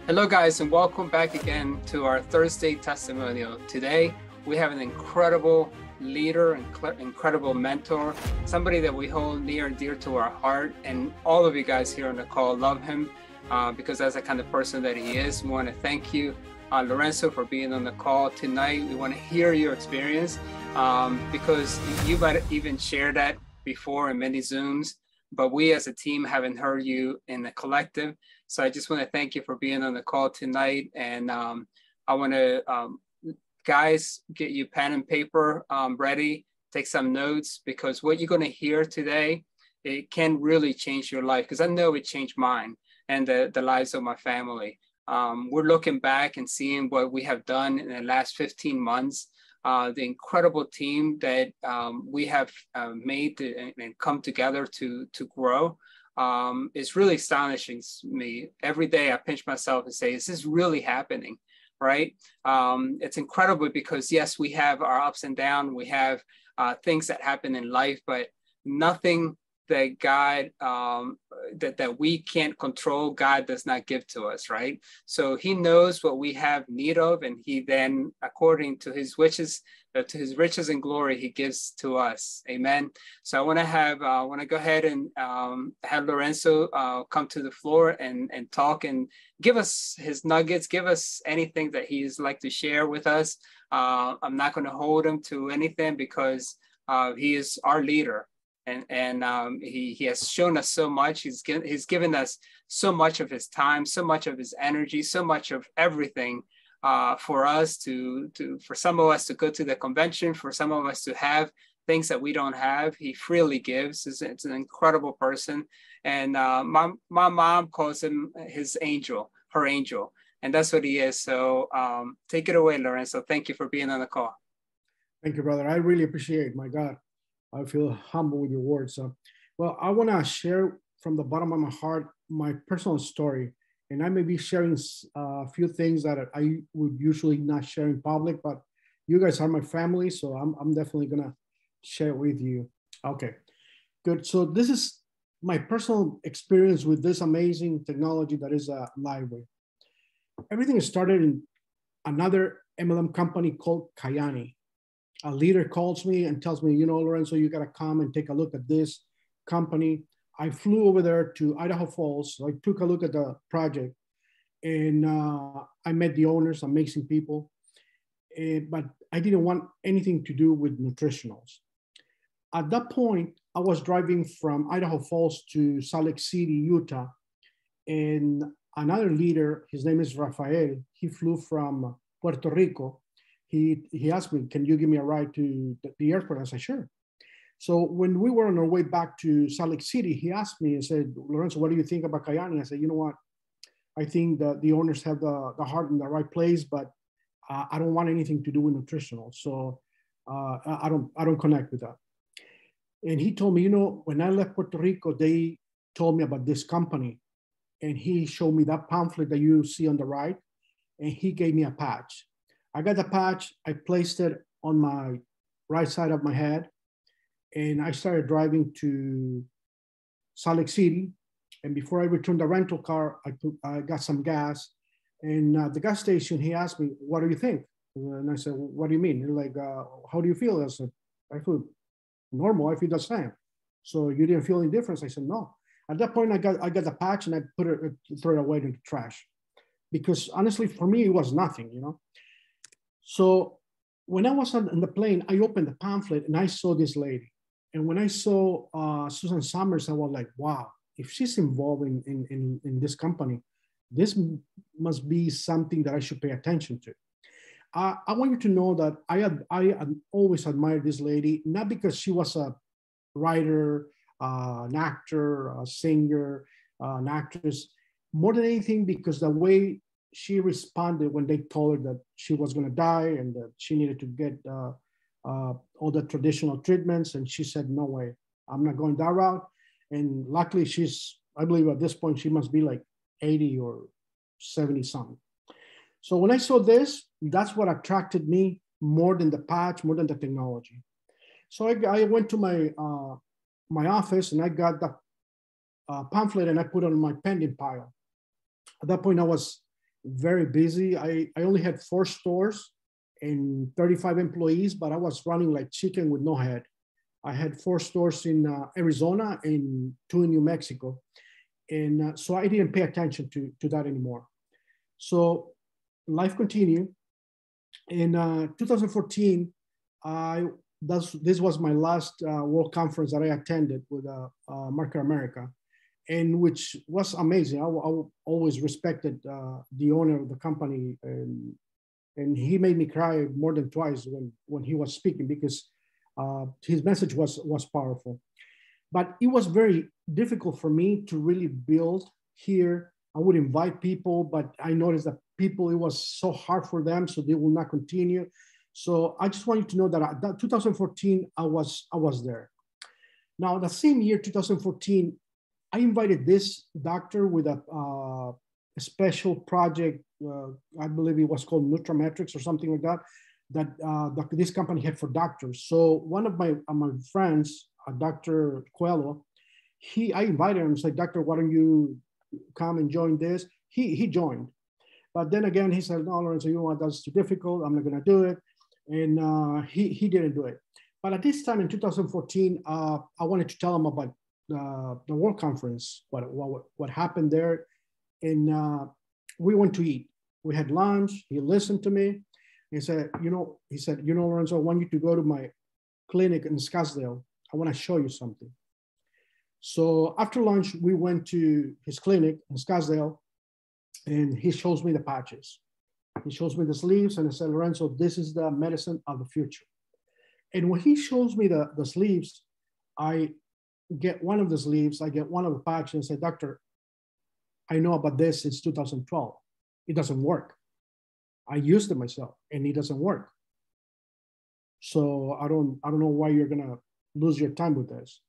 Hello guys, and welcome back again to our Thursday testimonial. Today we have an incredible leader, incredible mentor, somebody that we hold near and dear to our heart, and all of you guys here on the call love him because that's the kind of person that he is. We want to thank you, Lorenzo, for being on the call tonight. We want to hear your experience because you might have even shared that before in many Zooms, but we as a team haven't heard you in the collective. So I just want to thank you for being on the call tonight. And I want to, guys, get you pen and paper ready, take some notes, because what you're going to hear today, it can really change your life, because I know it changed mine and the lives of my family. We're looking back and seeing what we have done in the last 15 months, the incredible team that we have made and come together to grow. It's really astonishing to me. Every day I pinch myself and say, is this really happening, right? It's incredible because yes, we have our ups and downs. We have things that happen in life, but nothing that God, that we can't control, God does not give to us, right? So he knows what we have need of, and he then, according to his riches and glory, he gives to us. Amen. So I want to go ahead and have Lorenzo come to the floor and talk and give us his nuggets, give us anything that he's like to share with us. I'm not going to hold him to anything because he is our leader. And he has shown us so much. He's given us so much of his time, so much of his energy, so much of everything for us for some of us to go to the convention, for some of us to have things that we don't have. He freely gives. It's an incredible person. And my mom calls him his angel, her angel. And that's what he is. So take it away, Lorenzo. Thank you for being on the call. Thank you, brother. I really appreciate it. My God. I feel humble with your words. Well, I want to share from the bottom of my heart my personal story, and I may be sharing a few things that I would usually not share in public, but you guys are my family, so I'm definitely gonna share it with you. Okay, good. So this is my personal experience with this amazing technology that is LifeWave. Everything started in another MLM company called Kayani. A leader calls me and tells me, you know, Lorenzo, you got to come and take a look at this company. I flew over there to Idaho Falls. So I took a look at the project, and I met the owners, amazing people. But I didn't want anything to do with nutritionals. At that point, I was driving from Idaho Falls to Salt Lake City, Utah. And another leader, his name is Rafael, he flew from Puerto Rico. He asked me, can you give me a ride to the airport? I said, sure. So when we were on our way back to Salt Lake City, he asked me and said, Lorenzo, what do you think about Kayani? I said, you know what? I think that the owners have the heart in the right place, but I don't want anything to do with nutritional. So I don't connect with that. And he told me, you know, when I left Puerto Rico, they told me about this company. And he showed me that pamphlet that you see on the right. And he gave me a patch. I got the patch, I placed it on my right side of my head, and I started driving to Salt Lake City. And before I returned the rental car, I got some gas. And at the gas station, he asked me, what do you think? And I said, well, what do you mean? And like, how do you feel? I said, I feel normal, I feel the same. So you didn't feel any difference? I said, no. At that point, I got the patch and I threw it away in the trash. Because honestly, for me, it was nothing, you know? So when I was on the plane, I opened the pamphlet and I saw this lady. And when I saw Susan Summers, I was like, wow, if she's involved in this company, this must be something that I should pay attention to. I want you to know that I always admired this lady, not because she was a writer, an actor, a singer, an actress, more than anything because the way she responded when they told her that she was going to die and that she needed to get all the traditional treatments. And she said, no way, I'm not going that route. And luckily I believe at this point, she must be like 80 or 70 something. So when I saw this, that's what attracted me more than the patch, more than the technology. So I went to my office and I got the pamphlet and I put it on my pending pile. At that point, I was very busy. I only had 4 stores and 35 employees, but I was running like chicken with no head. I had 4 stores in Arizona and 2 in New Mexico. And so I didn't pay attention to that anymore. So life continued. In 2014, this was my last World Conference that I attended with Market America, and which was amazing. I always respected the owner of the company, and he made me cry more than twice when he was speaking, because his message was powerful. But it was very difficult for me to really build here. I would invite people, but I noticed that people, it was so hard for them, so they will not continue. So I just want you to know that 2014, I was there. Now, the same year, 2014, I invited this doctor with a special project. I believe it was called Nutrametrics or something like that, that this company had for doctors. So one of my friends, Dr. Coelho, I invited him and said, "Doctor, why don't you come and join this?" He joined. But then again, he said, "No, Lorenzo, you know what, that's too difficult. I'm not going to do it." And he didn't do it. But at this time in 2014, I wanted to tell him about the World Conference, what happened there. And we went to eat. We had lunch. He listened to me. He said, Lorenzo, I want you to go to my clinic in Scottsdale. I want to show you something. So after lunch, we went to his clinic in Scottsdale, and he shows me the patches. He shows me the sleeves, and I said, "Lorenzo, this is the medicine of the future." And when he shows me the sleeves, I get one of the sleeves, I get one of the patches, and say, "Doctor, I know about this since 2012. It doesn't work. I used it myself, and it doesn't work. So I don't know why you're gonna lose your time with this."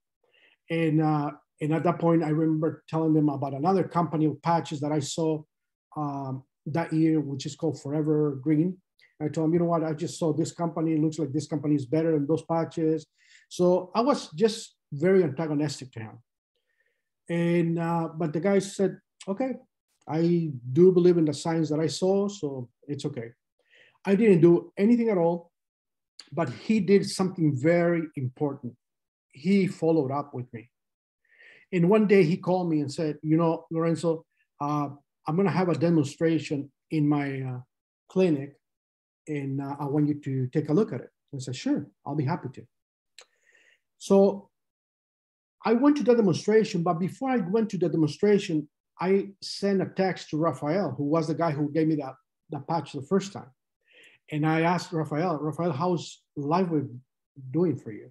And at that point, I remember telling them about another company of patches that I saw that year, which is called Forever Green. I told him, "You know what? I just saw this company. It looks like this company is better than those patches." So I was just very antagonistic to him. And but the guy said, "Okay, I do believe in the signs that I saw, so it's okay." I didn't do anything at all, but he did something very important. He followed up with me. And one day he called me and said, "Lorenzo, I'm going to have a demonstration in my clinic, and I want you to take a look at it." I said, "Sure, I'll be happy to." So I went to the demonstration, but before I went to the demonstration, I sent a text to Rafael, who was the guy who gave me that patch the first time. And I asked Rafael, "How's LifeWave doing for you?"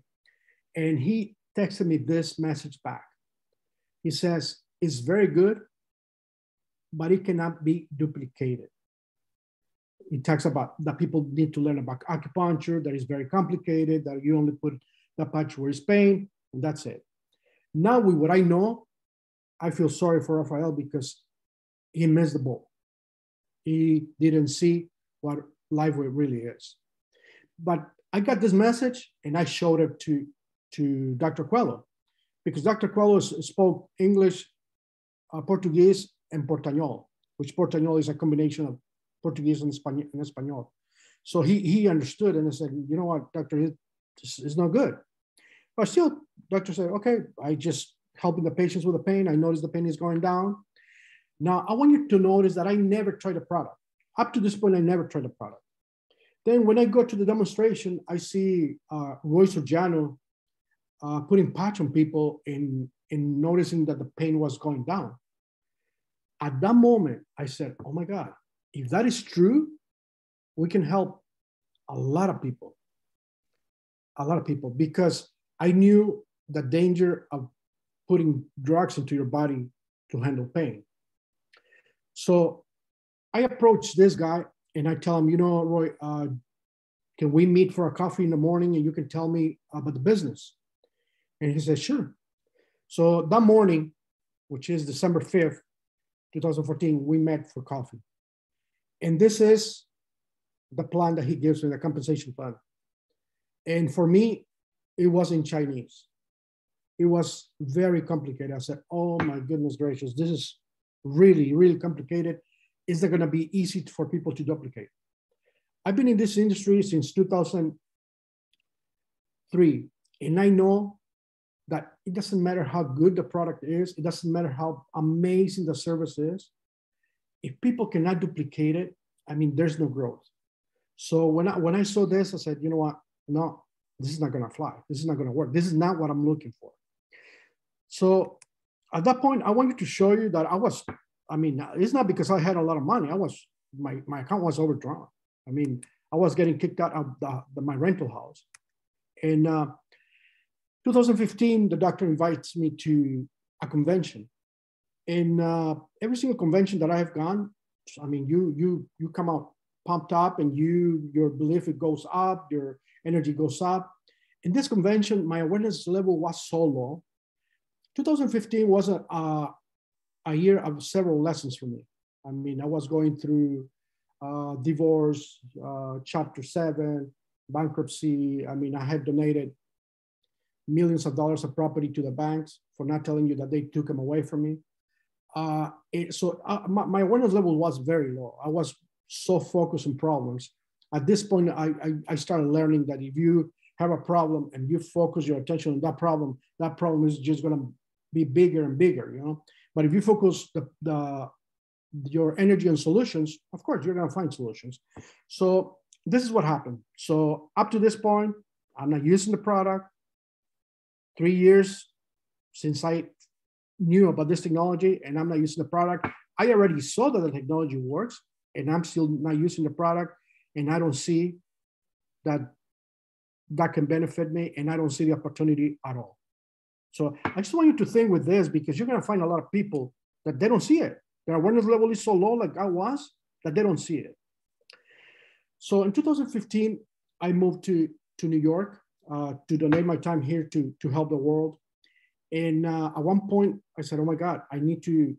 And he texted me this message back. He says, "It's very good, but it cannot be duplicated." He talks about that people need to learn about acupuncture, that is very complicated, that you only put the patch where it's pain, and that's it. Now with what I know, I feel sorry for Rafael because he missed the boat. He didn't see what LifeWave really is. But I got this message and I showed it to Dr. Coelho, because Dr. Coelho spoke English, Portuguese, and Portuñol, which Portuñol is a combination of Portuguese and Espanol. So he understood, and I said, "You know what, doctor, it's not good." But still, doctor said, "Okay, I just helping the patients with the pain. I noticed the pain is going down." Now, I want you to notice that I never tried a product. Up to this point, I never tried a product. Then when I go to the demonstration, I see Roy Soriano putting patch on people and noticing that the pain was going down. At that moment, I said, "Oh my God, if that is true, we can help a lot of people." A lot of people, because I knew the danger of putting drugs into your body to handle pain. So I approached this guy and I tell him, "Roy, can we meet for a coffee in the morning and you can tell me about the business?" And he said, "Sure." So that morning, which is December 5th, 2014, we met for coffee. And this is the plan that he gives me, the compensation plan. And for me, it was in Chinese. It was very complicated. I said, "Oh my goodness gracious, this is really, really complicated." is it going to be easy for people to duplicate? I've been in this industry since 2003, and I know that it doesn't matter how good the product is, it doesn't matter how amazing the service is. If people cannot duplicate it, I mean, there's no growth. So when I saw this, I said, you know what? No, this is not going to fly. This is not going to work. This is not what I'm looking for. So at that point, I wanted to show you that it's not because I had a lot of money. My account was overdrawn. I mean, I was getting kicked out of my rental house. In 2015, the doctor invites me to a convention. In every single convention that I have gone, I mean, you come out pumped up, and your belief, it goes up, your energy goes up. In this convention, my awareness level was so low. 2015 was a year of several lessons for me. I mean, I was going through divorce, Chapter 7, bankruptcy. I mean, I had donated millions of dollars of property to the banks for not telling you that they took them away from me. My awareness level was very low. I was so focused on problems. At this point, I started learning that if you have a problem and you focus your attention on that problem is just going to be bigger and bigger, you know. But if you focus your energy on solutions, of course, you're going to find solutions. So this is what happened. So up to this point, I'm not using the product. 3 years since I knew about this technology, and I'm not using the product. I already saw that the technology works, and I'm still not using the product, and I don't see that can benefit me, and I don't see the opportunity at all. So I just want you to think with this, because you're going to find a lot of people that they don't see it. Their awareness level is so low, like I was, that they don't see it. So in 2015, I moved to New York to donate my time here to help the world. And at one point, I said, oh my God, I need to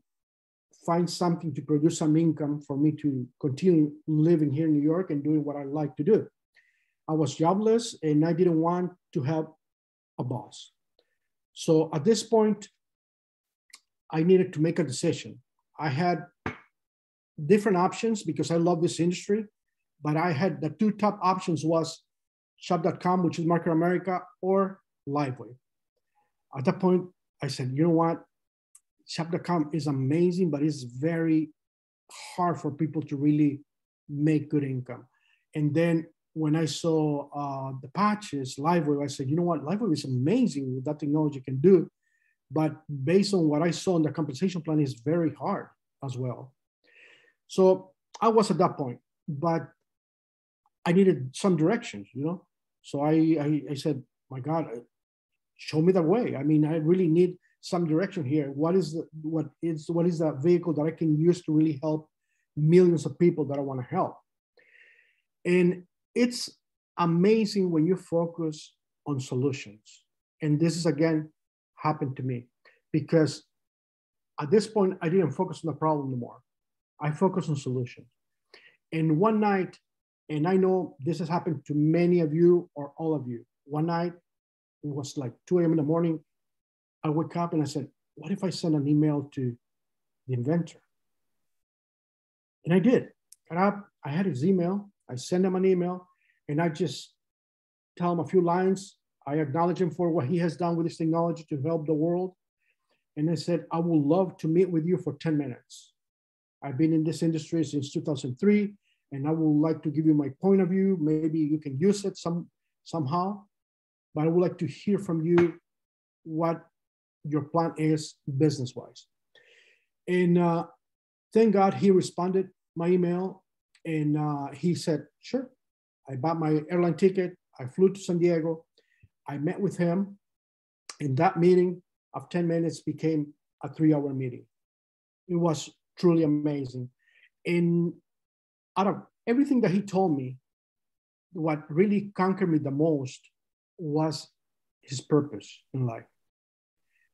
find something to produce some income for me to continue living here in New York and doing what I like to do. I was jobless, and I didn't want to have a boss. So at this point, I needed to make a decision. I had different options because I love this industry, but I had the two top options was shop.com, which is Market America, or LifeWave. At that point, I said, you know what? Shop.com is amazing, but it's very hard for people to really make good income. And then when I saw the patches, LifeWave, I said, you know what? LifeWave is amazing with that technology can do, but based on what I saw in the compensation plan, is very hard as well. So I was at that point, but I needed some directions, you know? So I said, my God, show me the way. I mean, I really need some direction here. What is the vehicle that I can use to really help millions of people that I want to help? And it's amazing when you focus on solutions. And this is, again, happened to me, because at this point, I didn't focus on the problem anymore. I focused on solutions. And one night, and I know this has happened to many of you or all of you, one night, it was like 2 a.m. in the morning, I woke up and I said, what if I send an email to the inventor? And I did. Got up, I had his email, I sent him an email, and I just tell him a few lines. I acknowledge him for what he has done with this technology to help the world. And I said, I would love to meet with you for 10 minutes. I've been in this industry since 2003, and I would like to give you my point of view. Maybe you can use it somehow, but I would like to hear from you what your plan is business-wise. And thank God he responded my email, and he said, sure. I bought my airline ticket. I flew to San Diego. I met with him, and that meeting of 10 minutes became a 3-hour meeting. It was truly amazing. And out of everything that he told me, what really conquered me the most was his purpose in life.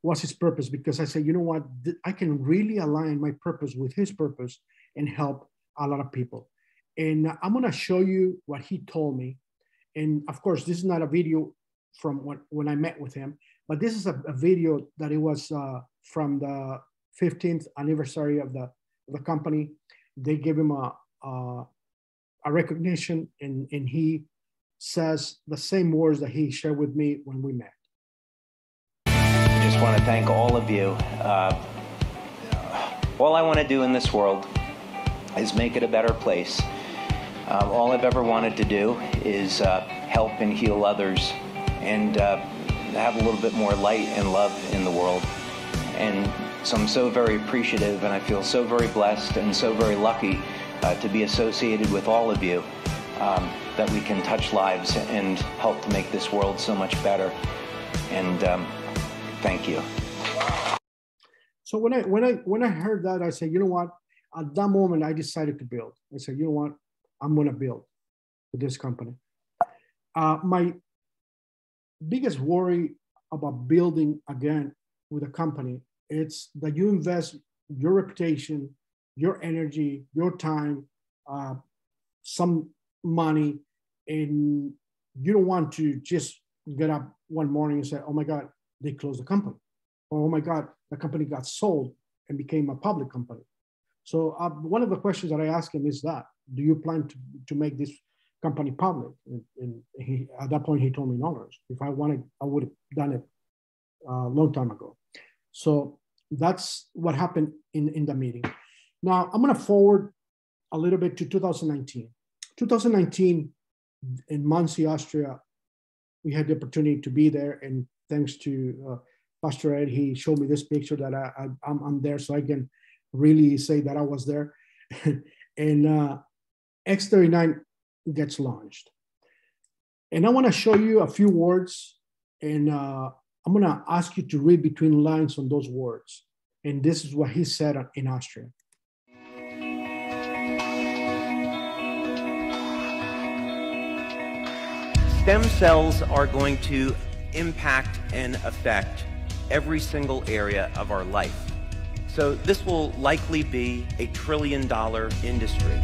Was his purpose, because I said, you know what, I can really align my purpose with his purpose and help a lot of people. And I'm going to show you what he told me. And of course, this is not a video from when I met with him, but this is a video that it was from the 15th anniversary of the company. they gave him a recognition, and he says the same words that he shared with me when we met. I just want to thank all of you. All I want to do in this world is make it a better place. All I've ever wanted to do is help and heal others, and have a little bit more light and love in the world. And so I'm so very appreciative, and I feel so very blessed and so very lucky to be associated with all of you, that we can touch lives and help to make this world so much better. And thank you. So when I heard that, I said, you know what? At that moment, I decided to build. I said, you know what? I'm going to build with this company. My biggest worry about building again with a company, it's that you invest your reputation, your energy, your time, some money, and you don't want to just get up one morning and say, oh my God, they closed the company. Or, oh my God, the company got sold and became a public company. So one of the questions that I asked him is that, do you plan to make this company public? And he, at that point, he told me no. If I wanted, I would have done it a long time ago. So that's what happened in the meeting. Now, I'm going to forward a little bit to 2019. 2019, in Muncie, Austria, we had the opportunity to be there. And thanks to Pastor Ed, he showed me this picture that I'm there, so I can really say that I was there. And X39 gets launched. And I want to show you a few words, and I'm going to ask you to read between lines on those words. And this is what he said in Austria. Stem cells are going to impact and affect every single area of our life. So this will likely be a $1 trillion industry.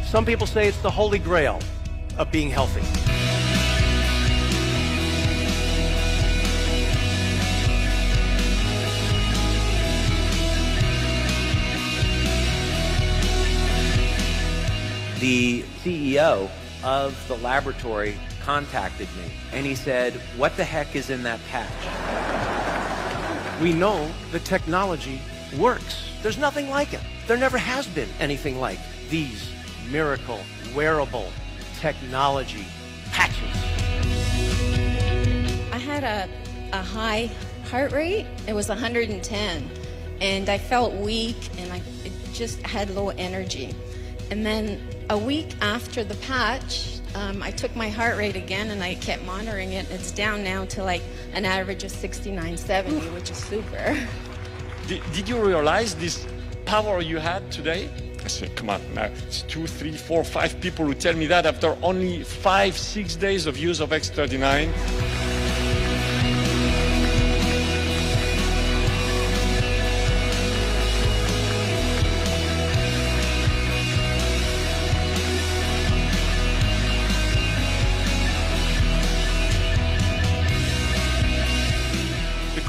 Some people say it's the holy grail of being healthy. The CEO of the laboratory contacted me, and he said, what the heck is in that patch? We know the technology works. There's nothing like it. There never has been anything like these miracle wearable technology patches. I had a high heart rate. It was 110, and I felt weak, and I just had low energy. And then a week after the patch, I took my heart rate again, and I kept monitoring it. It's down now to like an average of 69, 70, which is super. Did you realize this power you had today? I said, come on, now it's 2, 3, 4, 5 people who tell me that after only 5, 6 days of use of X39.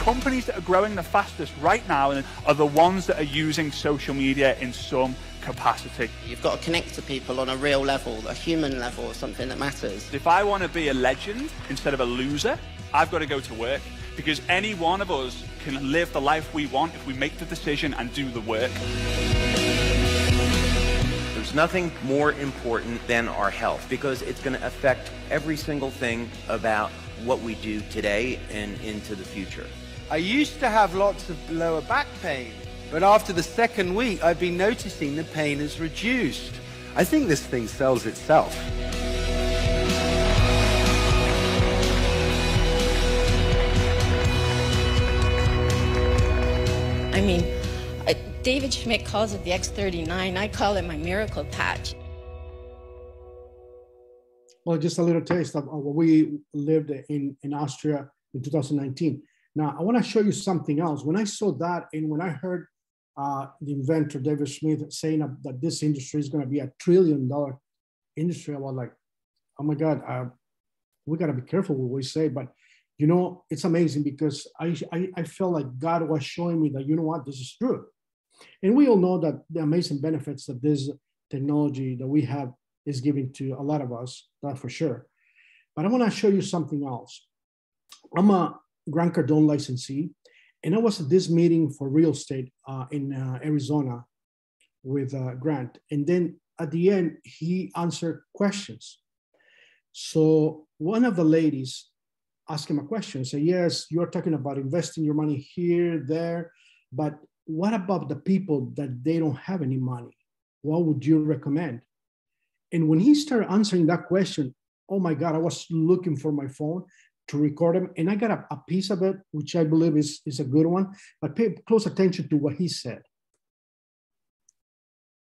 Companies that are growing the fastest right now are the ones that are using social media in some capacity. You've got to connect to people on a real level, a human level, something that matters. If I want to be a legend instead of a loser, I've got to go to work, because any one of us can live the life we want if we make the decision and do the work. There's nothing more important than our health, because it's going to affect every single thing about what we do today and into the future. I used to have lots of lower back pain, but after the second week, I've been noticing the pain has reduced. I think this thing sells itself. I mean, David Schmidt calls it the X39. I call it my miracle patch. Well, just a little taste of what we lived in Austria in 2019. Now, I want to show you something else. When I saw that, and when I heard the inventor, David Schmidt, saying that this industry is going to be $1 trillion industry, I was like, oh my God, we got to be careful what we say. But, you know, it's amazing, because I felt like God was showing me that, you know what, this is true. And we all know that the amazing benefits that this technology that we have is giving to a lot of us, that's for sure. But I want to show you something else. I'm a Grant Cardone licensee, and I was at this meeting for real estate in Arizona with Grant. And then at the end, he answered questions. So one of the ladies asked him a question, say, yes, you're talking about investing your money here, there, but what about the people that they don't have any money? What would you recommend? And when he started answering that question, oh my God, I was looking for my phone to record him, and I got a piece of it, which I believe is a good one, but pay close attention to what he said.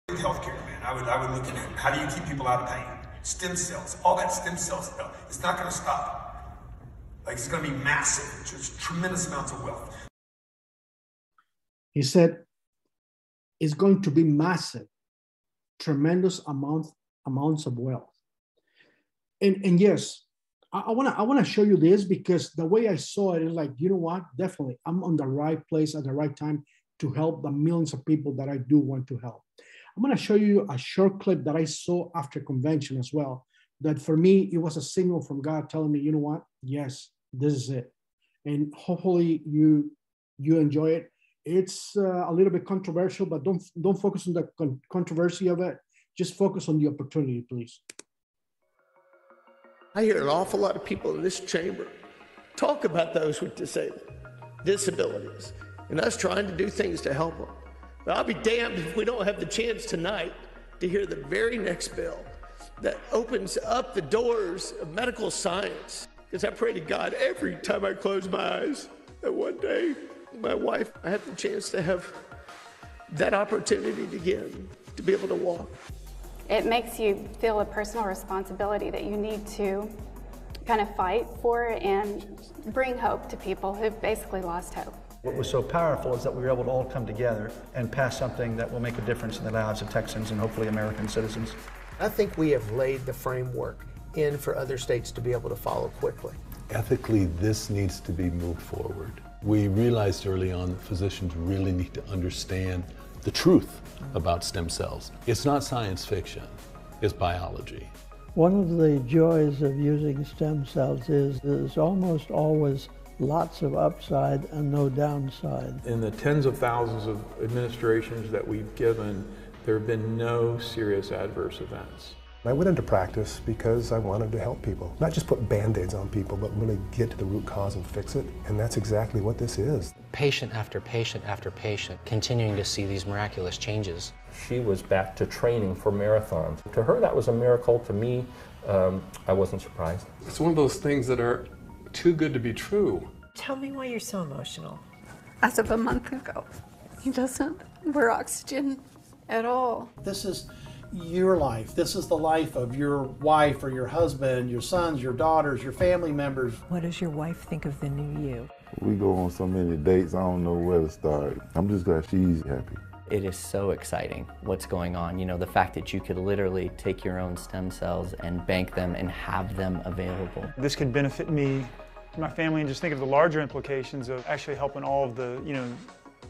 Healthcare, man, I would look at it. How do you keep people out of pain? Stem cells, all that stem cell stuff. It's not going to stop. Like, it's going to be massive. Just tremendous amounts of wealth. He said, it's going to be massive, tremendous amounts of wealth. And yes, I want to show you this, because the way I saw it is like, you know what? Definitely, I'm on the right place at the right time to help the millions of people that I do want to help. I'm going to show you a short clip that I saw after convention as well, that for me, it was a signal from God telling me, you know what? Yes, this is it. And hopefully you enjoy it. It's a little bit controversial, but don't focus on the controversy of it. Just focus on the opportunity, please. I hear an awful lot of people in this chamber talk about those with disabilities, and us trying to do things to help them. But I'll be damned if we don't have the chance tonight to hear the very next bill that opens up the doors of medical science. Because I pray to God every time I close my eyes that one day my wife, I have the chance to have that opportunity again, to be able to walk. It makes you feel a personal responsibility that you need to kind of fight for and bring hope to people who've basically lost hope. What was so powerful is that we were able to all come together and pass something that will make a difference in the lives of Texans and hopefully American citizens. I think we have laid the framework in for other states to be able to follow quickly. Ethically, this needs to be moved forward. We realized early on that physicians really need to understand the truth about stem cells. It's not science fiction, it's biology. One of the joys of using stem cells is there's almost always lots of upside and no downside. In the tens of thousands of administrations that we've given, there have been no serious adverse events. I went into practice because I wanted to help people, not just put Band-Aids on people, but really get to the root cause and fix it, and that's exactly what this is. Patient after patient after patient, continuing to see these miraculous changes. She was back to training for marathons. To her, that was a miracle. To me, I wasn't surprised. It's one of those things that are too good to be true. Tell me why you're so emotional. As of a month ago, he doesn't wear oxygen at all. This is your life. This is the life of your wife or your husband, your sons, your daughters, your family members. What does your wife think of the new you? We go on so many dates, I don't know where to start. I'm just glad she's happy. It is so exciting what's going on. You know, the fact that you could literally take your own stem cells and bank them and have them available. This could benefit me, my family, and just think of the larger implications of actually helping all of the,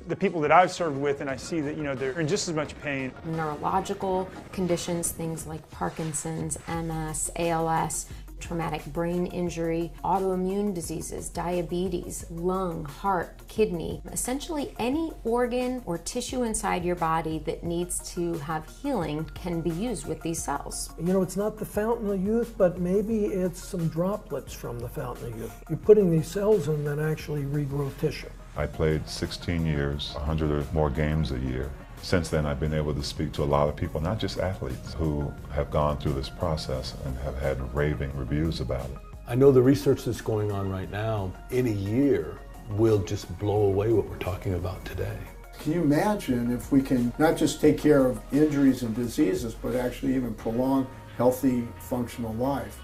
the people that I've served with, and I see that, they're in just as much pain. Neurological conditions, things like Parkinson's, MS, ALS, traumatic brain injury, autoimmune diseases, diabetes, lung, heart, kidney, essentially any organ or tissue inside your body that needs to have healing can be used with these cells. It's not the fountain of youth, but maybe it's some droplets from the fountain of youth. You're putting these cells in that actually regrow tissue. I played 16 years, 100 or more games a year. Since then, I've been able to speak to a lot of people, not just athletes, who have gone through this process and have had raving reviews about it. I know the research that's going on right now, in a year, will just blow away what we're talking about today. Can you imagine if we can not just take care of injuries and diseases, but actually even prolong healthy, functional life?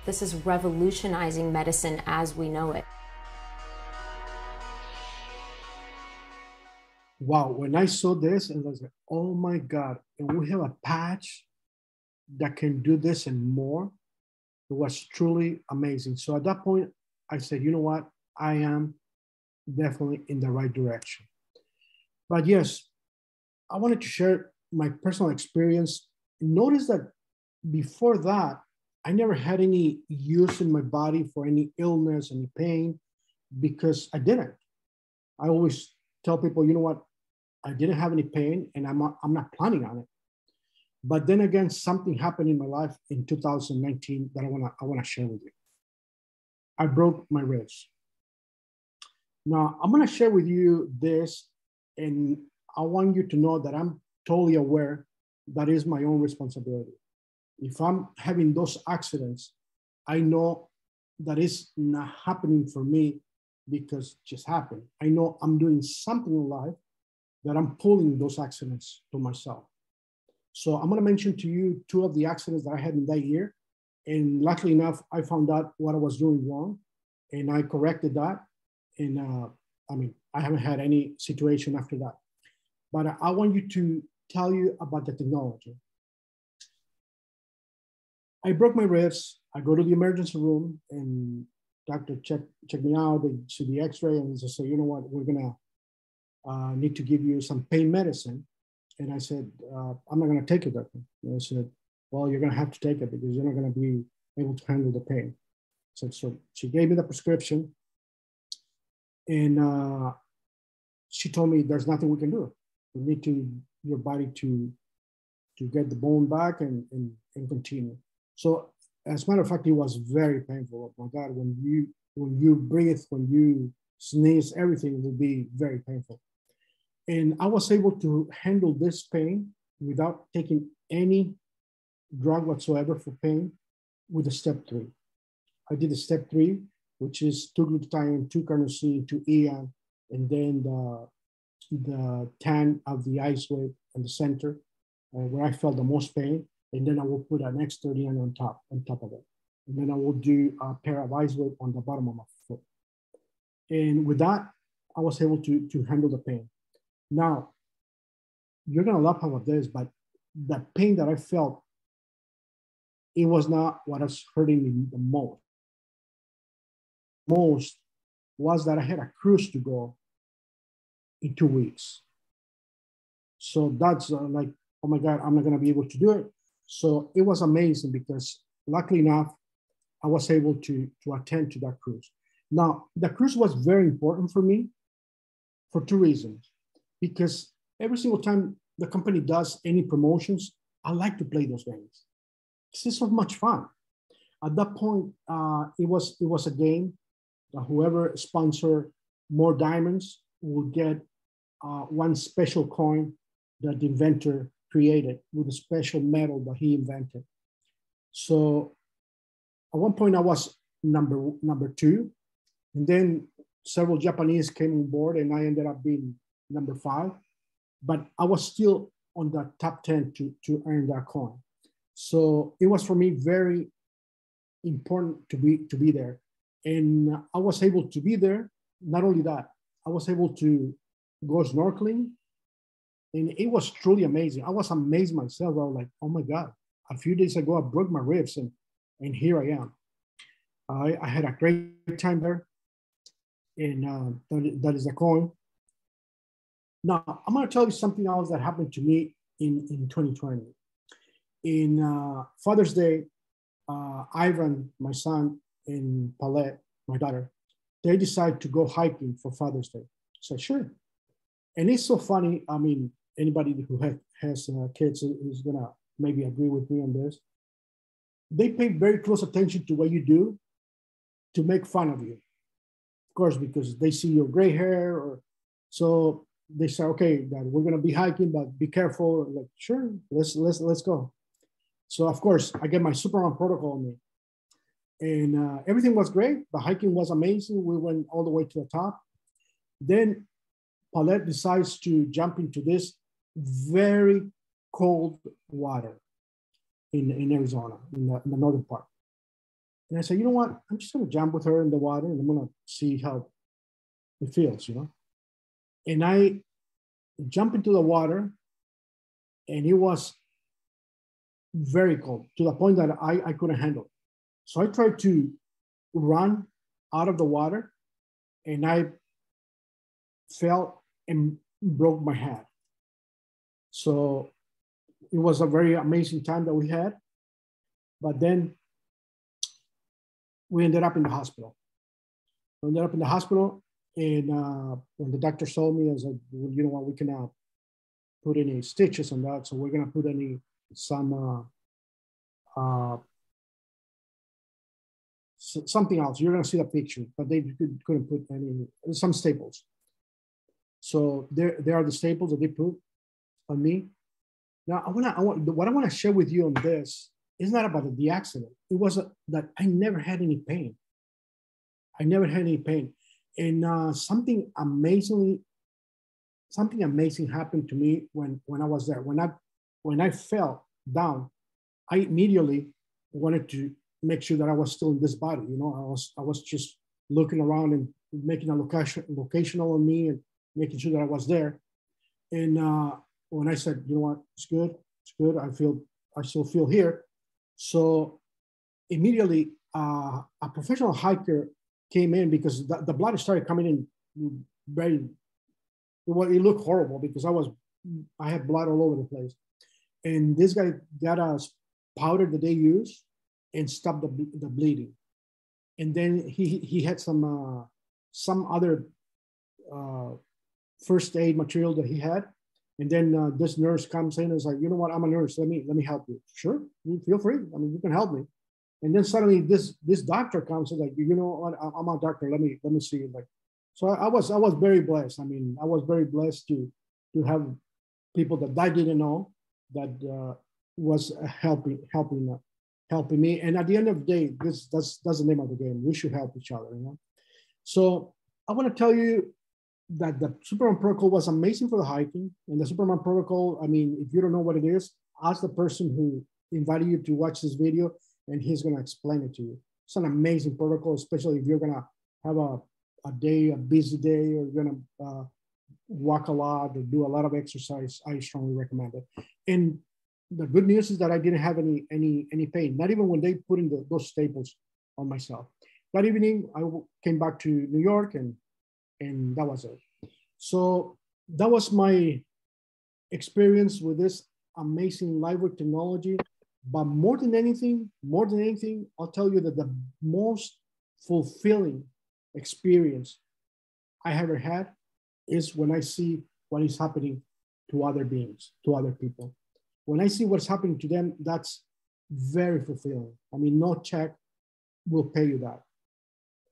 This is revolutionizing medicine as we know it. Wow, when I saw this, I was like, oh my God, and we have a patch that can do this and more. It was truly amazing. So at that point, I said, you know what? I am definitely in the right direction. But yes, I wanted to share my personal experience. Notice that before that, I never had any use in my body for any illness, any pain, because I didn't. I always tell people, you know what, I didn't have any pain and I'm not planning on it. But then again, something happened in my life in 2019 that I wanna share with you. I broke my ribs. Now, I'm gonna share with you this, and I want you to know that I'm totally aware that is my own responsibility. If I'm having those accidents, I know that is not happening for me because it just happened. I know I'm doing something in life that I'm pulling those accidents to myself. So I'm gonna mention to you 2 of the accidents that I had in that year. And luckily enough, I found out what I was doing wrong and I corrected that. And I haven't had any situation after that. But I want you to tell you about the technology. I broke my ribs. I go to the emergency room and doctor check me out. They see the x-ray and they say, you know what, we're gonna need to give you some pain medicine. And I said, I'm not gonna take it, doctor. And I said, well, you're gonna have to take it because you're not gonna be able to handle the pain. So she gave me the prescription and she told me there's nothing we can do. We need your body to get the bone back and continue. So as a matter of fact, it was very painful. Oh my God, when you breathe, when you sneeze, everything will be very painful. And I was able to handle this pain without taking any drug whatsoever for pain with a step 3. I did a step 3, which is 2-glutathione, 2-carnosine, 2-EAN, and then the tan of the LifeWave in the center, where I felt the most pain. And then I will put an X30 on top of it. And then I will do a pair of LifeWave on the bottom of my foot. And with that, I was able to handle the pain. Now, you're gonna laugh about this, but the pain that I felt, it was not what was hurting me the most. Most was that I had a cruise to go in 2 weeks. So that's like, oh my God, I'm not gonna be able to do it. So it was amazing because luckily enough, I was able to attend to that cruise. Now, the cruise was very important for me for 2 reasons. Because every single time the company does any promotions, I like to play those games. It's so much fun. At that point, it was a game that whoever sponsored more diamonds will get one special coin that the inventor created with a special metal that he invented. So at one point I was number 2, and then several Japanese came on board and I ended up being number 5, but I was still on the top 10 to earn that coin. So it was for me very important to be there. And I was able to be there. Not only that, I was able to go snorkeling, and it was truly amazing. I was amazed myself. I was like, oh my God, a few days ago, I broke my ribs and here I am. I had a great time there, and that is a coin. Now, I'm gonna tell you something else that happened to me in 2020. In Father's Day, Ivan, my son, and Paulette, my daughter, they decided to go hiking for Father's Day. So sure. And it's so funny. I mean, anybody who has kids is gonna maybe agree with me on this. They pay very close attention to what you do to make fun of you. Of course, because they see your gray hair, or so they say, okay, Dad, we're gonna be hiking, but be careful. Like, sure, let's go. So of course, I get my Superman protocol on me, and everything was great. The hiking was amazing. We went all the way to the top. Then Paulette decides to jump into this very cold water in Arizona, in the northern part. And I said, you know what? I'm just gonna jump with her in the water and I'm gonna see how it feels, you know? And I jump into the water and it was very cold to the point that I couldn't handle it. So I tried to run out of the water and I fell and broke my head. So it was a very amazing time that we had. But then we ended up in the hospital. We ended up in the hospital, and when the doctor saw me, I was like, well, you know what, we cannot put any stitches on that, so we're gonna put something else. You're gonna see the picture, but they couldn't put some staples. So there are the staples that they put on me. Now what I wanna share with you on this is not about the accident. It was that I never had any pain. I never had any pain. And something amazing happened to me when I was there. When I fell down, I immediately wanted to make sure that I was still in this body. You know, I was just looking around and making a locational on me and making sure that I was there. And when I said, you know what, it's good. I still feel here. So immediately a professional hiker came in because the blood started coming in very, it looked horrible because I had blood all over the place. And this guy got a powder that they use and stopped the bleeding. And then he had some other first aid material that he had. And then this nurse comes in and is like, you know what, I'm a nurse, let me help you. Sure, you feel free, I mean, you can help me. And then suddenly this doctor comes and like, you know what, I'm a doctor, let me see you. Like, so I was very blessed. I mean, I was very blessed to have people that I didn't know that was helping me. And at the end of the day, that's the name of the game. We should help each other, you know. So I want to tell you that the Superman protocol was amazing for the hiking. And the Superman protocol, I mean, if you don't know what it is, ask the person who invited you to watch this video and he's going to explain it to you. It's an amazing protocol, especially if you're going to have a busy day, or you're going to walk a lot or do a lot of exercise. I strongly recommend it. And the good news is that I didn't have any pain, not even when they put in those staples on myself. That evening, I came back to New York and that was it. So that was my experience with this amazing LifeWave technology. But more than anything, I'll tell you that the most fulfilling experience I ever had is when I see what is happening to other beings, to other people. When I see what's happening to them, that's very fulfilling. I mean, no check will pay you that.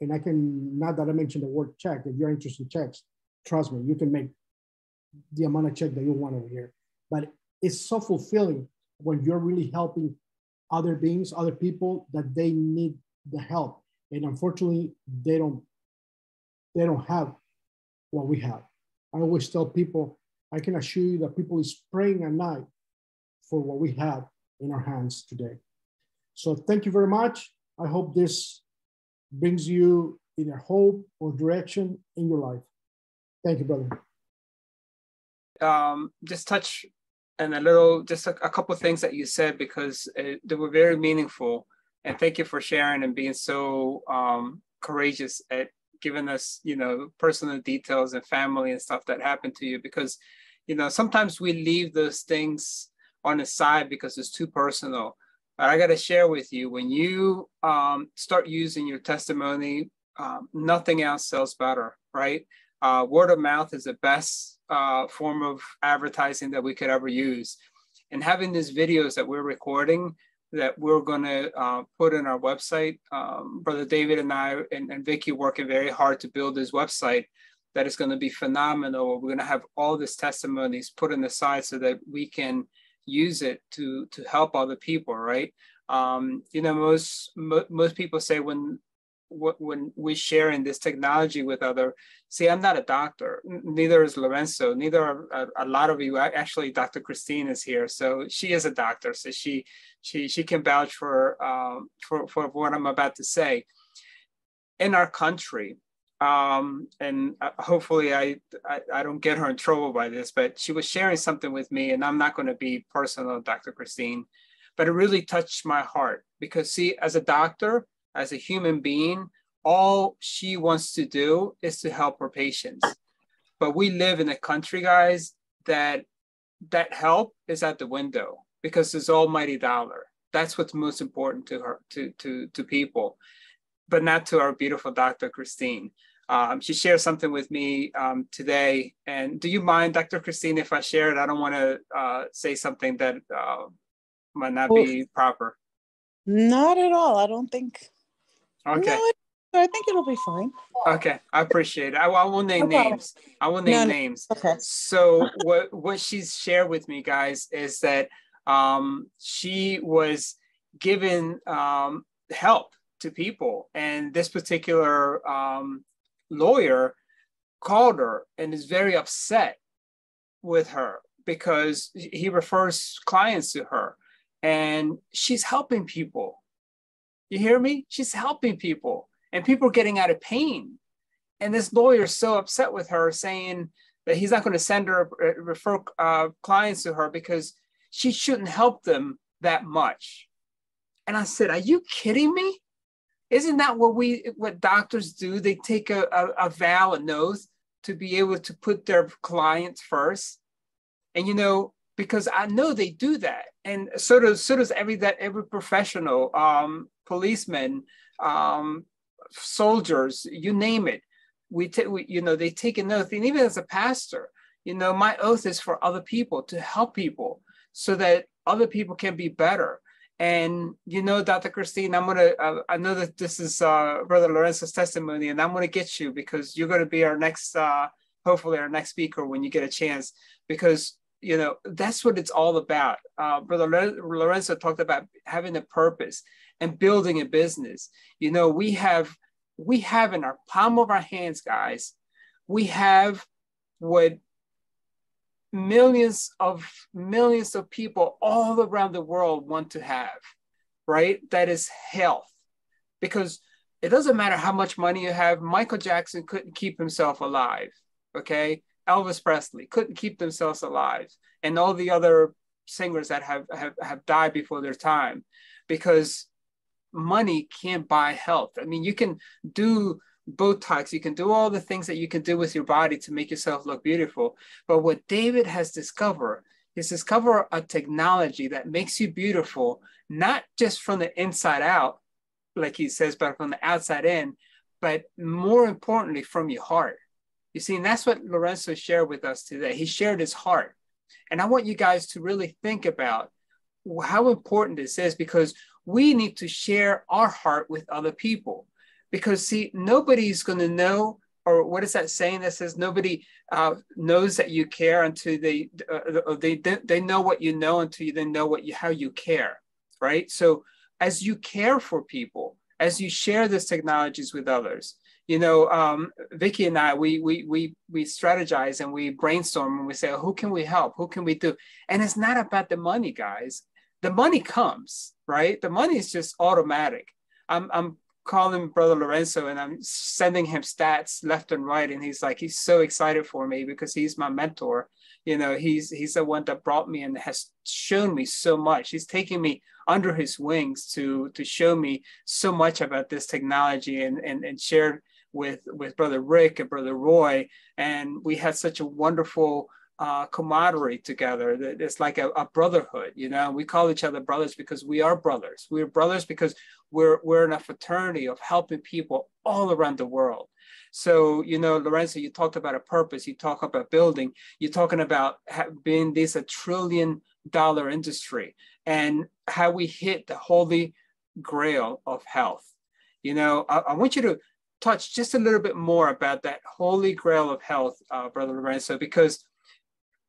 And I can, not that I mentioned the word check, if you're interested in checks, trust me, you can make the amount of check that you want over here. But it's so fulfilling when you're really helping other beings, other people that they need the help. And unfortunately, they don't have what we have. I always tell people, I can assure you that people is praying at night for what we have in our hands today. So thank you very much. I hope this brings you either hope or direction in your life. Thank you, brother. Just touch on just a couple of things that you said, because they were very meaningful. And thank you for sharing and being so courageous at giving us, personal details and family and stuff that happened to you. Because, sometimes we leave those things on the side because it's too personal. But I got to share with you, when you start using your testimony, nothing else sells better, right? Word of mouth is the best form of advertising that we could ever use. And having these videos that we're recording, that we're going to put in our website, Brother David and I and Vicky working very hard to build this website that is going to be phenomenal. We're going to have all these testimonies put on the side so that we can use it to help other people, right? Most people say when we're sharing this technology with other, see, I'm not a doctor, neither is Lorenzo, neither are a lot of you. Actually, Dr. Christine is here, so she is a doctor, so she can vouch for what I'm about to say. In our country, and hopefully I don't get her in trouble by this, but she was sharing something with me, and I'm not going to be personal, Dr. Christine, but it really touched my heart because, see, as a doctor, as a human being, all she wants to do is to help her patients. But we live in a country, guys, that that help is at the window because it's almighty dollar. That's what's most important to her, to people, but not to our beautiful Dr. Christine. She shared something with me today. And do you mind, Dr. Christine, if I share it? I don't want to say something that might not be proper. Not at all. I don't think. Okay. No, I think it'll be fine. Okay, I appreciate it. I won't name names. I won't name names. Okay. So what she's shared with me, guys, is that she was given help to people, and this particular lawyer called her and is very upset with her because he refers clients to her, and she's helping people. You hear me? She's helping people, and people are getting out of pain. And this lawyer is so upset with her, saying that he's not going to send her, refer clients to her because she shouldn't help them that much. And I said, are you kidding me? Isn't that what doctors do? They take a vow, an oath, to be able to put their clients first. And, you know, because I know they do that. And so does every professional, policemen, soldiers, you name it. They take an oath. And even as a pastor, you know, my oath is for other people, to help people so that other people can be better. And, you know, Dr. Christine, I know that this is Brother Lorenzo's testimony, and I'm going to get you because you're going to be our next, hopefully our next speaker when you get a chance, because, you know, that's what it's all about. Brother Lorenzo talked about having a purpose and building a business. You know, we have in our palm of our hands, guys, we have what millions of people all around the world want to have, right? That is health. Because it doesn't matter how much money you have. Michael Jackson couldn't keep himself alive, okay? Elvis Presley couldn't keep themselves alive. And all the other singers that have died before their time, because money can't buy health. I mean, you can do Botox, you can do all the things that you can do with your body to make yourself look beautiful. But what David has discovered is a technology that makes you beautiful, not just from the inside out, like he says, but from the outside in, but more importantly, from your heart. You see, and that's what Lorenzo shared with us today. He shared his heart. And I want you guys to really think about how important this is, because we need to share our heart with other people. Because see, nobody's going to know, or what is that saying that says nobody knows that you care until they know what you know until they know how you care, right? So as you care for people, as you share these technologies with others, you know, Vicky and I, we strategize and we brainstorm and we say, who can we help? Who can we do? And it's not about the money, guys. The money comes, right? The money is just automatic. I'm calling Brother Lorenzo and I'm sending him stats left and right. And he's so excited for me because he's my mentor. You know, he's the one that brought me and has shown me so much. He's taking me under his wings to show me so much about this technology and shared with Brother Rick and Brother Roy. And we had such a wonderful camaraderie together. That it's like a brotherhood, you know. We call each other brothers because we are brothers. We're brothers because we're in a fraternity of helping people all around the world. So, you know, Lorenzo, you talked about a purpose. You talk about building. You're talking about being this $1 trillion industry and how we hit the holy grail of health. You know, I want you to touch just a little bit more about that holy grail of health, Brother Lorenzo, because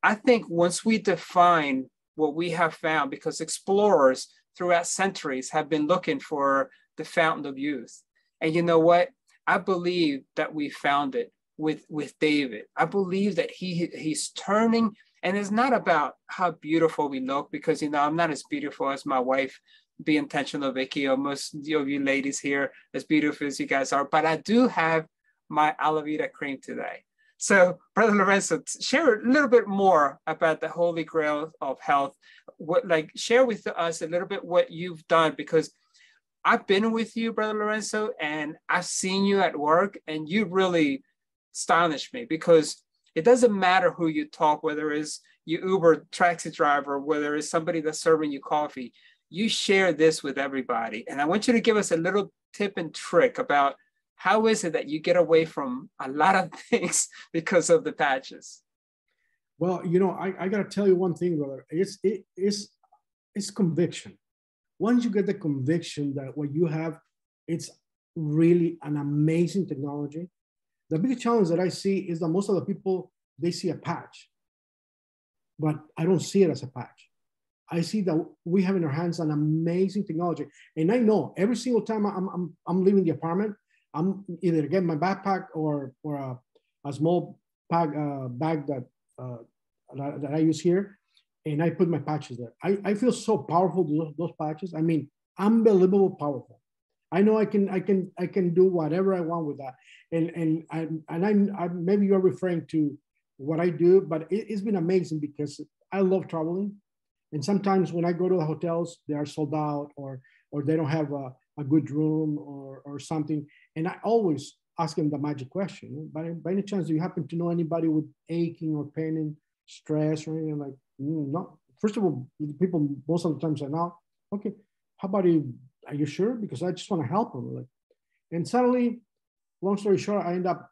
I think once we define what we have found, because explorers throughout centuries have been looking for the fountain of youth. And you know what? I believe that we found it with David. I believe that he's turning, and it's not about how beautiful we look, because, you know, I'm not as beautiful as my wife, Be Intentional Vicky, or most of you ladies here, as beautiful as you guys are, but I do have my aloe vera cream today. So, Brother Lorenzo, share a little bit more about the holy grail of health. Share with us a little bit what you've done, because I've been with you, Brother Lorenzo, and I've seen you at work, and you really astonished me, because it doesn't matter who you talk, whether it's your Uber taxi driver, whether it's somebody that's serving you coffee, you share this with everybody. And I want you to give us a little tip and trick about how is it that you get away from a lot of things because of the patches? Well, you know, I got to tell you one thing, brother. It's conviction. Once you get the conviction that what you have, it's really an amazing technology. The biggest challenge that I see is that most of the people, they see a patch, but I don't see it as a patch. I see that we have in our hands an amazing technology. And I know every single time I'm leaving the apartment, I'm either getting my backpack or a small bag that I use here, and I put my patches there. I feel so powerful, those patches. I mean, unbelievable powerful. I know I can do whatever I want with that. And I maybe you're referring to what I do, but it's been amazing because I love traveling. And sometimes when I go to the hotels, they are sold out or they don't have a good room or something. And I always ask them the magic question. By any chance, do you happen to know anybody with aching or pain and stress or anything? Like, no. First of all, people most of the time say, no. Okay, how about you? Are you sure? Because I just want to help them. Like, and suddenly, long story short, I end up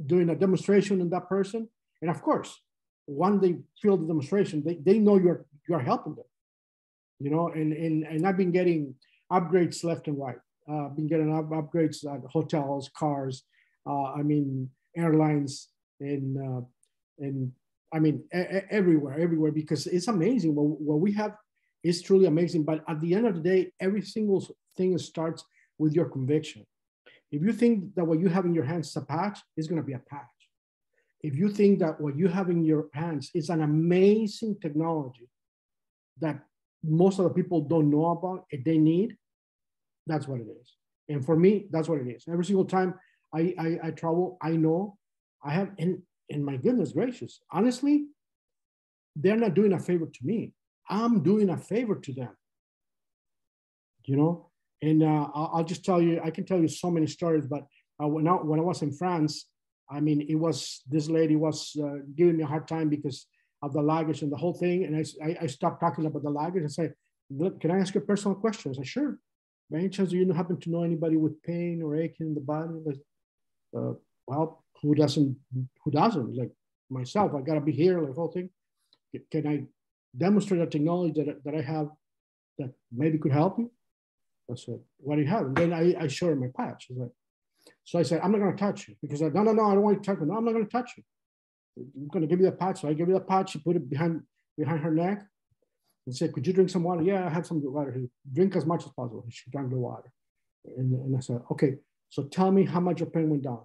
doing a demonstration on that person. And of course, when they feel the demonstration, they know you're helping them. You know, and I've been getting upgrades left and right. I've been getting upgrades at hotels, cars, I mean, airlines, and I mean, everywhere, because it's amazing. What we have is truly amazing. But at the end of the day, every single thing starts with your conviction. If you think that what you have in your hands is a patch, it's going to be a patch. If you think that what you have in your hands is an amazing technology that most of the people don't know about, if they need, that's what it is. And for me, that's what it is. Every single time I travel, I know I have, and my goodness gracious, honestly, they're not doing a favor to me. I'm doing a favor to them, you know? And I'll just tell you, I can tell you so many stories, but when I was in France, I mean, this lady was giving me a hard time because of the luggage and the whole thing. And I stopped talking about the luggage and said, look, can I ask you a personal question? I said, sure. By any chance, do you happen to know anybody with pain or aching in the body? Well, who doesn't? Like myself, I gotta be here, like whole thing. Can I demonstrate a technology that I have that maybe could help you? I said, what do you have? And then I showed her my patch. So I said, I'm not gonna touch you because no, I don't want you to touch me. No, I'm not gonna touch you. I'm gonna give you the patch. So I gave you the patch. She put it behind her neck and said, could you drink some water? Yeah, I have some water here. Drink as much as possible. She drank the water. And I said, okay, so tell me how much your pain went down.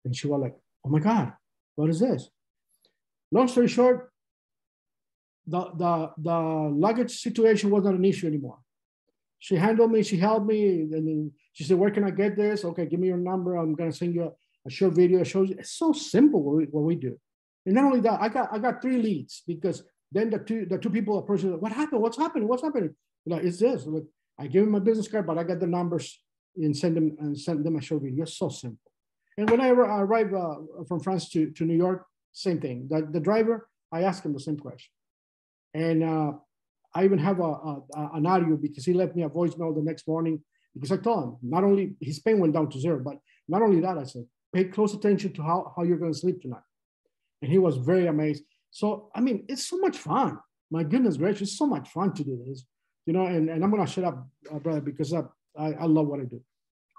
And she was like, oh my God, what is this? Long story short, the luggage situation wasn't an issue anymore. She handled me, she helped me, and then she said, where can I get this? Okay, give me your number. I'm gonna send you a short video. It shows you. It's so simple what we do. And not only that, I got 3 leads because then the two people approached me, what happened? What's happening? What's happening? Like, it's this. Like, I gave them my business card, but I got the numbers and send them a short video. It's so simple. And when I arrived from France to New York, same thing. The driver, I asked him the same question. And I even have an audio because he left me a voicemail the next morning because I told him, not only his pain went down to 0, but not only that, I said, pay close attention to how you're going to sleep tonight. And he was very amazed. So, I mean, it's so much fun. My goodness gracious, it's so much fun to do this, you know, and I'm going to shut up, brother, because I love what I do.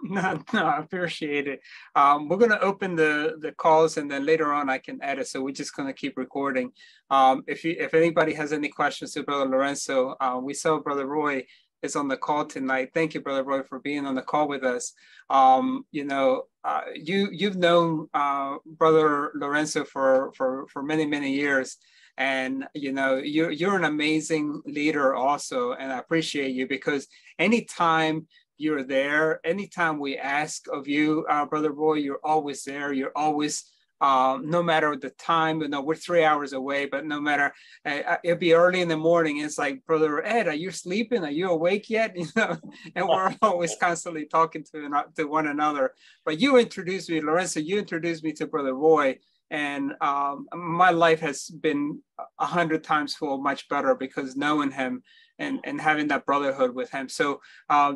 No, I appreciate it. We're going to open the calls and then later on I can edit. So we're just going to keep recording. If anybody has any questions to Brother Lorenzo, we saw Brother Roy is on the call tonight. Thank you, Brother Roy, for being on the call with us. You know, you've known Brother Lorenzo for many, many years. And, you know, you're an amazing leader also. And I appreciate you because anytime you're there, anytime we ask of you, Brother Roy, you're always there. You're always no matter the time. You know, we're 3 hours away, but no matter, it'll be early in the morning. It's like, Brother Ed, are you sleeping? Are you awake yet? You know, and we're always constantly talking to one another. But you introduced me, Lorenzo, you introduced me to Brother Roy. And my life has been 100 times full, much better because knowing him and having that brotherhood with him. So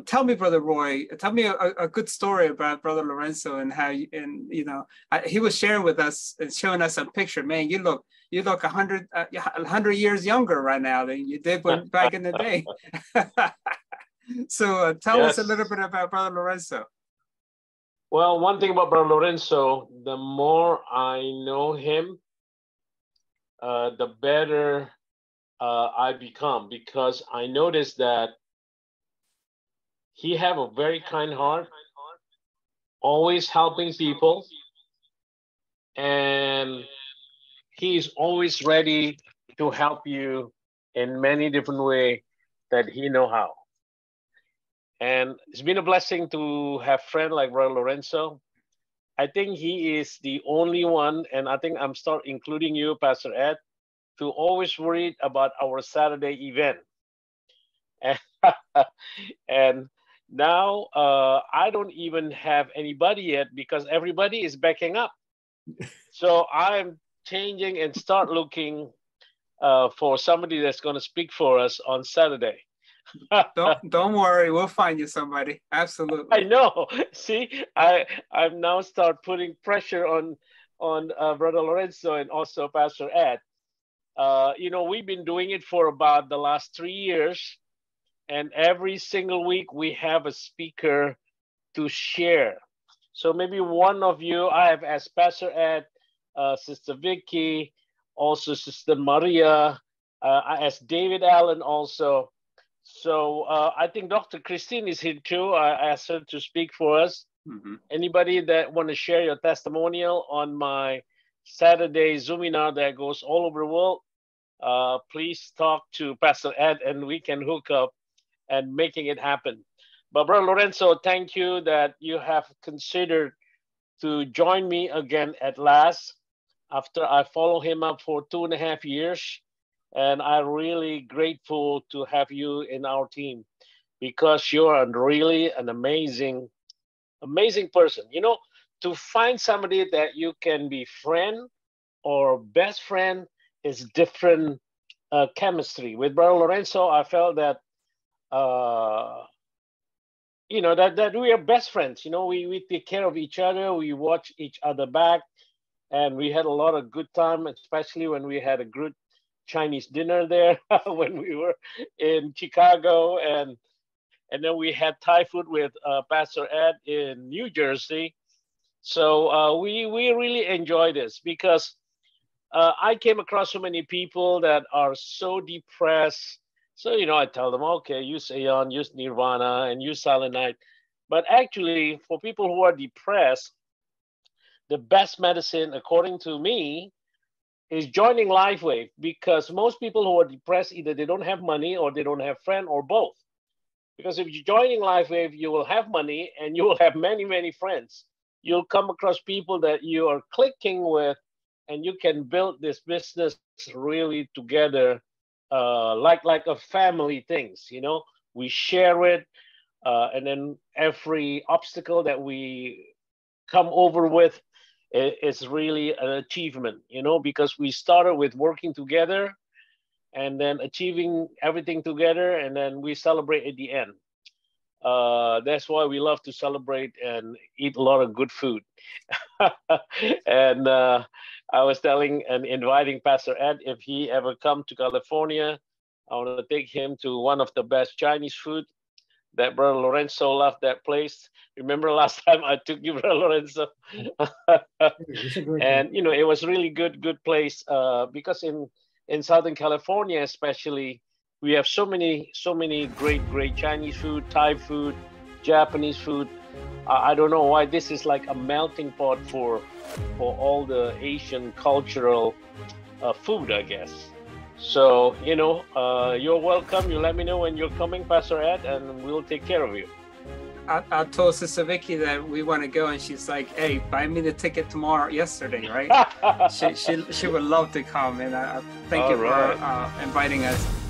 tell me, Brother Roy, tell me a good story about Brother Lorenzo and how you, and you know, he was sharing with us and showing us a picture. Man, you look 100 years younger right now than you did back in the day. So tell us a little bit about Brother Lorenzo. Well, one thing about Brother Lorenzo, the more I know him, the better I become, because I noticed that he have a very kind heart, always helping people, and he's always ready to help you in many different ways that he know how. And it's been a blessing to have a friend like Brother Lorenzo. I think he is the only one, and I think I'm start including you, Pastor Ed, to always worry about our Saturday event. And now I don't even have anybody yet because everybody is backing up. So I'm changing and start looking for somebody that's going to speak for us on Saturday. Don't worry, we'll find you somebody. Absolutely. I know. See, I'm now start putting pressure on Brother Lorenzo and also Pastor Ed. You know, we've been doing it for about the last 3 years, and every single week we have a speaker to share. So maybe one of you, I have asked Pastor Ed, Sister Vicky, also Sister Maria. I asked David Allen also. So I think Dr. Christine is here too. I asked her to speak for us. Mm-hmm. Anybody that want to share your testimonial on my Saturday Zoominar that goes all over the world, please talk to Pastor Ed and we can hook up and making it happen. But Brother Lorenzo, thank you that you have considered to join me again at last after I follow him up for 2.5 years. And I'm really grateful to have you in our team because you're really an amazing person. You know, to find somebody that you can be friend or best friend is different chemistry. With Brother Lorenzo, I felt that, you know, that we are best friends. You know, we take care of each other. We watch each other back. And we had a lot of good time, especially when we had a good Chinese dinner there when we were in Chicago, and then we had Thai food with Pastor Ed in New Jersey. So we really enjoy this because I came across so many people that are so depressed. So, you know, I tell them, okay, use Aeon, use Nirvana, and use Silent Night. But actually, for people who are depressed, the best medicine, according to me, is joining LifeWave, because most people who are depressed, either they don't have money or they don't have friends or both. Because if you're joining LifeWave, you will have money and you will have many, many friends. You'll come across people that you are clicking with, and you can build this business really together, like a family things. You know, we share it, and then every obstacle that we come over with, it's really an achievement, you know, because we started with working together and then achieving everything together, and then we celebrate at the end. That's why we love to celebrate and eat a lot of good food. And I was telling and inviting Pastor Ed, if he ever come to California, I want to take him to one of the best Chinese food. That Brother Lorenzo loved that place. Remember last time I took you, Brother Lorenzo? And, you know, it was really good place because in Southern California, especially, we have so many great Chinese food, Thai food, Japanese food. I don't know why this is like a melting pot for all the Asian cultural food, I guess. So, you know, you're welcome. You let me know when you're coming, Pastor Ed, and we'll take care of you. I told Sister Vicky that we want to go, and she's like, "Hey, buy me the ticket yesterday, right?" she would love to come, and I thank you for inviting us.